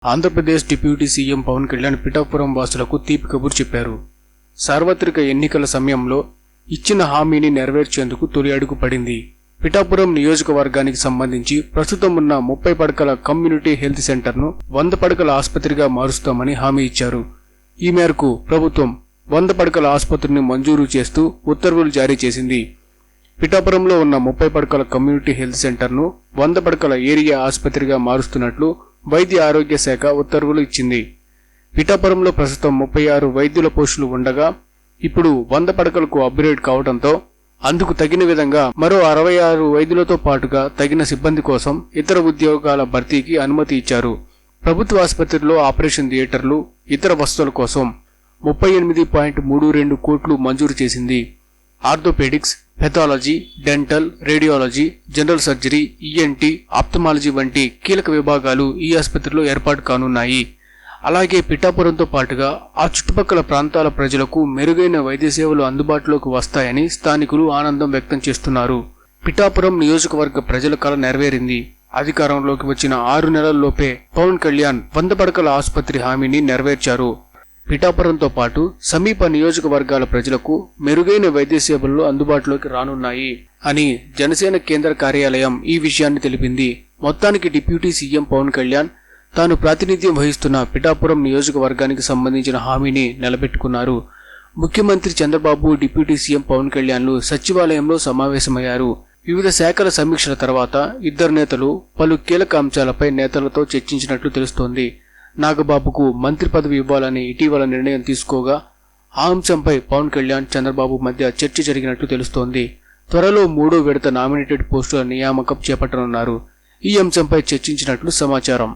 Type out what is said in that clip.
Andhra Pradesh deputy CM Pawan Kalyan Pithapuram వాసులకు తీపి కబురు చెప్పారు. సార్వత్రిక ఎన్నికల సమయంలో ఇచ్చిన హామీని నెరవేర్చేందుకు తొలి అడుగు పడింది. పిఠాపురం నియోజకవర్గానికి సంబంధించి ప్రస్తుతం ఉన్న 30 పడకల కమ్యూనిటీ హెల్త్ సెంటర్ను 100 పడకల ఆసుపత్రిగా మారుస్తామని హామీ ఇచ్చారు. ఈ మేరకు ప్రభుత్వం 100 పడకల ఆసుపత్రిని మంజూరు చేస్తూ ఉత్తర్వులు జారీ చేసింది. పిఠాపురంలో ఉన్న 30 పడకల కమ్యూనిటీ హెల్త్ సెంటర్ను 100 పడకల ఏరియా ఆసుపత్రిగా మారుస్తున్నట్లు వైద్య ఆరోగ్య శాఖ ఉత్తర్వులు ఇచ్చింది. పిఠాపురంలో ప్రస్తుతం 36 వైద్యుల పోస్టులు ఉండగా ఇప్పుడు 100 పడకలకు అప్గ్రేడ్ కావడంతో అందుకు తగిన విధంగా మరో 66 వైద్యులతో పాటుగా తగిన సిబ్బంది కోసం ఇతర ఉద్యోగాల భర్తీకి అనుమతి ఇచ్చారు. ప్రభుత్వ ఆసుపత్రిలో ఆపరేషన్ థియేటర్లు, ఇతర వసతుల కోసం 38.32 కోట్లు మంజూరు చేసింది. Orthopaedics, pathology, dental, radiology, general surgery, ENT, ophthalmology వంటి కీలక విభాగాలు ఈ ఆసుపత్రిలో ఏర్పాటు కానున్నాయి. అలాగే పిఠాపురంతో పాటుగా ఆ చుట్టుపక్కల ప్రాంతాల ప్రజలకు మెరుగైన వైద్య సేవలు అందుబాటులోకి వస్తాయని స్థానికులు ఆనందం వ్యక్తం చేస్తున్నారు. పిఠాపురం నియోజకవర్గ ప్రజల కల నెరవేరింది. అధికారంలోకి వచ్చిన 6 నెలల్లోపే పవన్ కళ్యాణ్ 100 పడకల ఆసుపత్రి హామీని నెరవేర్చారు. పిఠాపురంతో పాటు సమీప నియోజకవర్గాల ప్రజలకు మెరుగైన వైద్య సేవలు అందుబాటులోకి రానున్నాయి అని జనసేన కేంద్ర కార్యాలయం ఈ విషయాన్ని తెలిపింది. మొత్తానికి డిప్యూటీ సీఎం పవన్ కళ్యాణ్ తాను ప్రాతినిధ్యం వహిస్తున్న పిఠాపురం నియోజకవర్గానికి సంబంధించిన హామీని నిలబెట్టుకున్నారు. ముఖ్యమంత్రి చంద్రబాబు, డిప్యూటీ సీఎం పవన్ కళ్యాణ్లు సచివాలయంలో సమావేశమయ్యారు. వివిధ శాఖల సమీక్షల తర్వాత ఇద్దరు నేతలు పలు కీలక అంశాలపై నేతలతో చర్చించినట్లు తెలుస్తోంది. నాగబాబుకు మంత్రి పదవి ఇవ్వాలని ఇటీవల నిర్ణయం తీసుకోగా ఆ అంశంపై పవన్ కళ్యాణ్, చంద్రబాబు మధ్య చర్చ జరిగినట్లు తెలుస్తోంది. త్వరలో 3వ విడత నామినేటెడ్ పోస్టుల నియామకం చేపట్టనున్నారు. ఈ అంశంపై చర్చించినట్లు సమాచారం.